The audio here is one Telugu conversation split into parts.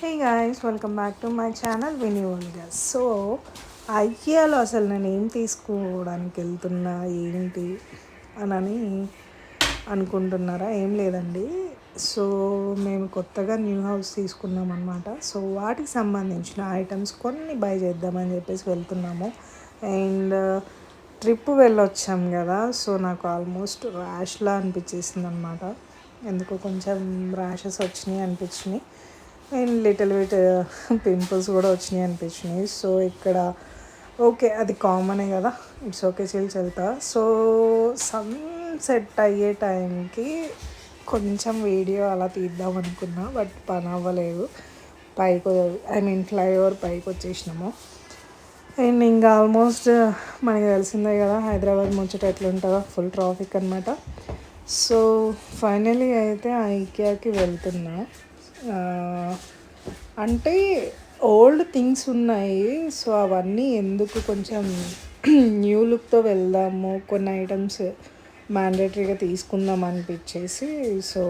Hey guys, welcome back to my channel విని ఓల్గా. సో ఐకియాలో అసలు నేను ఏం తీసుకోవడానికి వెళ్తున్నా ఏంటి అని అనుకుంటున్నారా? ఏం లేదండి. సో మేము కొత్తగా న్యూ హౌస్ తీసుకున్నాం అనమాట. సో వాటికి సంబంధించిన ఐటమ్స్ కొన్ని బై చేద్దామని చెప్పేసి వెళ్తున్నాము. అండ్ ట్రిప్ వెళ్ళొచ్చాం కదా, సో నాకు ఆల్మోస్ట్ ర్యాష్లా అనిపించేసింది అనమాట. ఎందుకో కొంచెం ర్యాషెస్ వచ్చినాయి అనిపించినాయి అండ్ లిటిల్ బిట్ పింపుల్స్ కూడా వచ్చినాయి అనిపించినాయి. సో ఇక్కడ ఓకే, అది కామనే కదా, ఇట్స్ ఓకే, వెళ్తా. సో సన్సెట్ అయ్యే టైంకి కొంచెం వీడియో అలా తీద్దాం అనుకున్నా, బట్ పని అవ్వలేదు. పైకి ఫ్లైఓవర్ పైకి వచ్చేసినాము. అండ్ ఇంకా ఆల్మోస్ట్ మనకి తెలిసిందే కదా హైదరాబాద్ ముచ్చట ఎట్లుంటుందో, ఫుల్ ట్రాఫిక్ అనమాట. సో ఫైనలీ అయితే ఐకియాకి వెళ్తున్నా. అంటే ఓల్డ్ థింగ్స్ ఉన్నాయి, సో అవన్నీ ఎందుకు, కొంచెం న్యూ లుక్తో వెళ్దాము, కొన్ని ఐటమ్స్ మ్యాండేటరీగా తీసుకుందాం అనిపించేసి. సో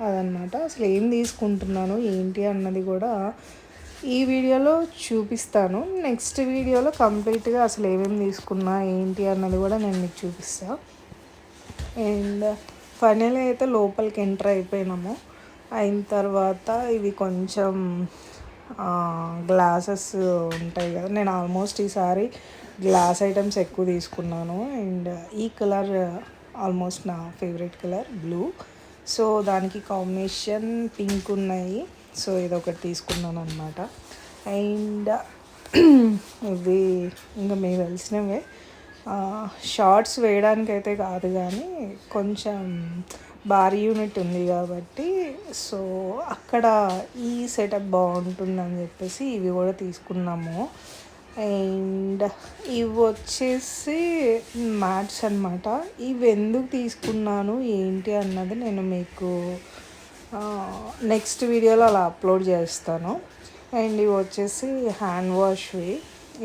అదనమాట. అసలు ఏం తీసుకుంటున్నాను ఏంటి అన్నది కూడా ఈ వీడియోలో చూపిస్తాను. నెక్స్ట్ వీడియోలో కంప్లీట్గా అసలు ఏమేమి తీసుకున్నా ఏంటి అన్నది కూడా నేను మీకు చూపిస్తాను. అండ్ ఫైనల్ అయితే లోపలికి ఎంటర్ అయిపోయినాము. అయిన తర్వాత ఇవి కొంచెం గ్లాసెస్ ఉంటాయి కదా, నేను ఆల్మోస్ట్ ఈసారి గ్లాస్ ఐటమ్స్ ఎక్కువ తీసుకున్నాను. అండ్ ఈ కలర్ ఆల్మోస్ట్ నా ఫేవరెట్ కలర్ బ్లూ, సో దానికి కాంబినేషన్ పింక్ ఉన్నాయి. సో ఇదొకటి తీసుకున్నాను అనమాట. అండ్ ఇవి ఇంకా మీకు తెలిసినవే, షార్ట్స్ వేయడానికి అయితే కాదు కానీ కొంచెం భారీ యూనిట్ ఉంది కాబట్టి, సో అక్కడ ఈ సెటప్ బాగుంటుందని చెప్పేసి ఇవి కూడా తీసుకున్నాము. అండ్ ఇవి వచ్చేసి మ్యాట్స్ అనమాట. ఇవి ఎందుకు తీసుకున్నాను ఏంటి అన్నది నేను మీకు నెక్స్ట్ వీడియోలో అలా అప్లోడ్ చేస్తాను. అండ్ ఇవి వచ్చేసి హ్యాండ్ వాష్వి.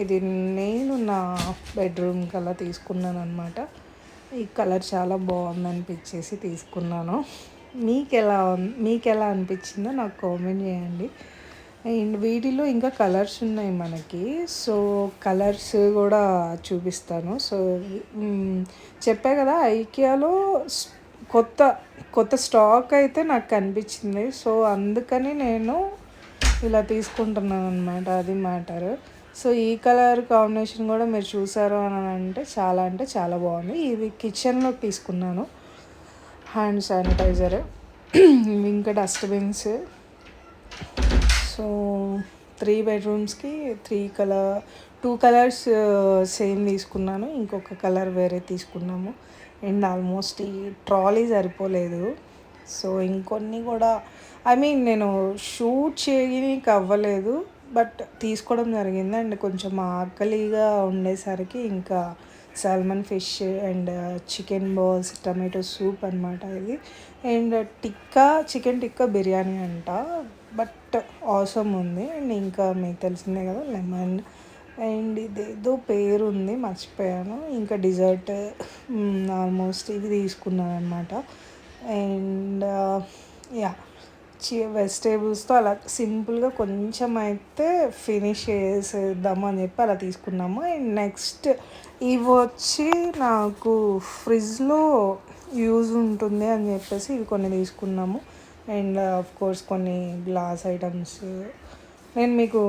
ఇది నేను నా బెడ్రూమ్కి అలా తీసుకున్నాను అనమాట. ఈ కలర్ చాలా బాగుంది అనిపించేసి తీసుకున్నాను. మీకు ఎలా అనిపించిందో నాకు కామెంట్ చేయండి. అండ్ వీటిలో ఇంకా కలర్స్ ఉన్నాయి మనకి, సో కలర్స్ కూడా చూపిస్తాను. సో చెప్పా కదా ఐకియాలో కొత్త కొత్త స్టాక్ అయితే నాకు కనిపించింది, సో అందుకని నేను ఇలా తీసుకుంటున్నాను అనమాట. అది మ్యాటర్. సో ఈ కలర్ కాంబినేషన్ కూడా మీరు చూసారు అని అంటే చాలా బాగుంది. ఇది కిచెన్లో తీసుకున్నాను. హ్యాండ్ శానిటైజర్, ఇంకా డస్ట్బిన్స్. సో 3 బెడ్రూమ్స్కి 2 కలర్స్ సేమ్ తీసుకున్నాను, ఇంకొక కలర్ వేరే తీసుకున్నాము. అండ్ ఆల్మోస్ట్ ఈ ట్రాలీ సరిపోలేదు, సో ఇంకొన్ని కూడా నేను షూట్ చేయడానికి అవ్వలేదు, బట్ తీసుకోవడం జరిగింది. అండ్ కొంచెం ఆకలిగా ఉండేసరికి ఇంకా salmon fish and chicken balls, tomato soup అనమాట ఇది. అండ్ చికెన్ టిక్కా బిర్యానీ అంట, బట్ ఆసమ్ ఉంది. అండ్ ఇంకా మీకు తెలిసిందే కదా లెమన్, అండ్ ఇదేదో పేరు ఉంది మర్చిపోయాను. ఇంకా డిజర్ట్, ఆల్మోస్ట్ ఇవి తీసుకున్నాను అనమాట. అండ్ వెజిటేబుల్స్తో అలా సింపుల్గా కొంచెం అయితే ఫినిష్ చేసేద్దాము అని చెప్పి అలా తీసుకున్నాము. అండ్ నెక్స్ట్ ఇవి వచ్చి నాకు ఫ్రిడ్జ్లో యూజ్ ఉంటుంది అని చెప్పేసి ఇవి కొన్ని తీసుకున్నాము. అండ్ కోర్స్ కొన్ని గ్లాస్ ఐటమ్స్ నేను మీకు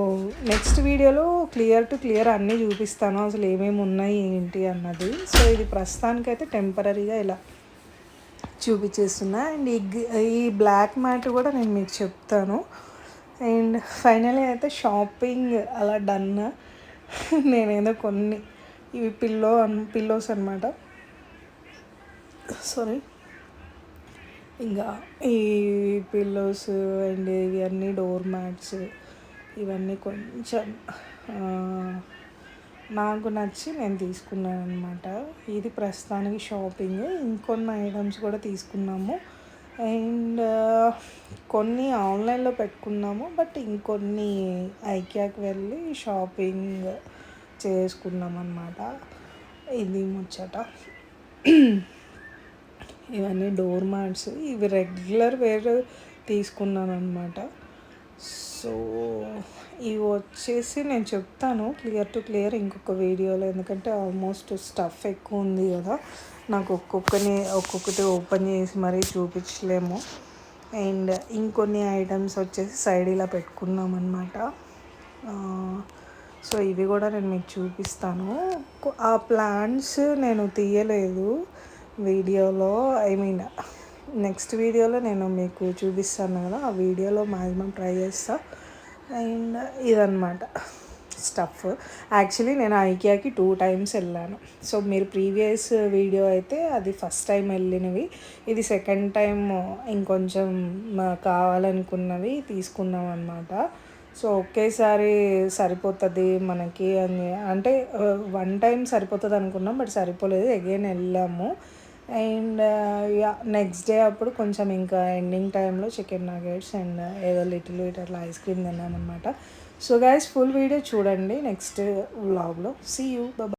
నెక్స్ట్ వీడియోలో క్లియర్ అన్నీ చూపిస్తాను, అసలు ఏమేమి ఉన్నాయి ఏంటి అన్నది. సో ఇది ప్రస్తుతానికైతే టెంపరీగా ఇలా చూపించేస్తున్నా. అండ్ ఈ బ్లాక్ మ్యాట్ కూడా నేను మీకు చెప్తాను. అండ్ ఫైనలీ అయితే షాపింగ్ అలా డన్. నేనేదో కొన్ని ఇవి పిల్లోస్ అనమాట. సారీ, ఇంకా ఈ పిల్లోస్ అండ్ ఇవి అన్నీ డోర్ మ్యాట్స్, ఇవన్నీ కొంచెం నాకు నచ్చి నేను తీసుకున్నాను అనమాట. ఇది ప్రస్తుతానికి షాపింగ్. ఇంకొన్ని ఐటమ్స్ కూడా తీసుకున్నాము. అండ్ కొన్ని ఆన్లైన్లో పెట్టుకున్నాము, బట్ ఇంకొన్ని ఐకియాకి వెళ్ళి షాపింగ్ చేసుకున్నాం అనమాట. ఇది ముచ్చట. ఇవన్నీ డోర్ మ్యాట్స్, ఇవి రెగ్యులర్ వేర్ తీసుకున్నాను అనమాట. సో వచ్చేసి నేను చెప్తాను క్లియర్ టు క్లియర్ ఇంకొక వీడియోలో, ఎందుకంటే ఆల్మోస్ట్ స్టఫ్ ఎక్కువ ఉంది కదా, నాకు ఒక్కొక్కటి ఓపెన్ చేసి మరీ చూపించలేము. అండ్ ఇంకొన్ని ఐటమ్స్ వచ్చేసి సైడ్ ఇలా పెట్టుకున్నాం అనమాట. సో ఇవి కూడా నేను మీకు చూపిస్తాను. ఆ ప్లాంట్స్ నేను తీయలేదు వీడియోలో, ఐ మీన్ నెక్స్ట్ వీడియోలో నేను మీకు చూపిస్తాను కదా, ఆ వీడియోలో మ్యాక్సిమం ట్రై చేస్తా. అండ్ ఇదన్నమాట స్టఫ్. యాక్చువల్లీ నేను ఐకియాకి 2 times వెళ్ళాను. సో మీరు ప్రీవియస్ వీడియో అయితే అది ఫస్ట్ టైం వెళ్ళినవి, ఇది సెకండ్ టైం ఇంకొంచెం కావాలనుకున్నవి తీసుకున్నాం అనమాట. సో ఒకేసారి సరిపోతుంది మనకి అని, అంటే 1 time సరిపోతుంది అనుకున్నాం, బట్ సరిపోలేదు, అగైన్ వెళ్ళాము. అండ్ నెక్స్ట్ డే అప్పుడు కొంచెం ఇంకా ఎండింగ్ టైంలో చికెన్ నగెట్స్ అండ్ ఏదో లిటిల్ అట్లా ఐస్ క్రీమ్ తిన్నామన్నమాట. సో గైస్ ఫుల్ వీడియో చూడండి నెక్స్ట్ వ్లాగ్లో. See you, bye.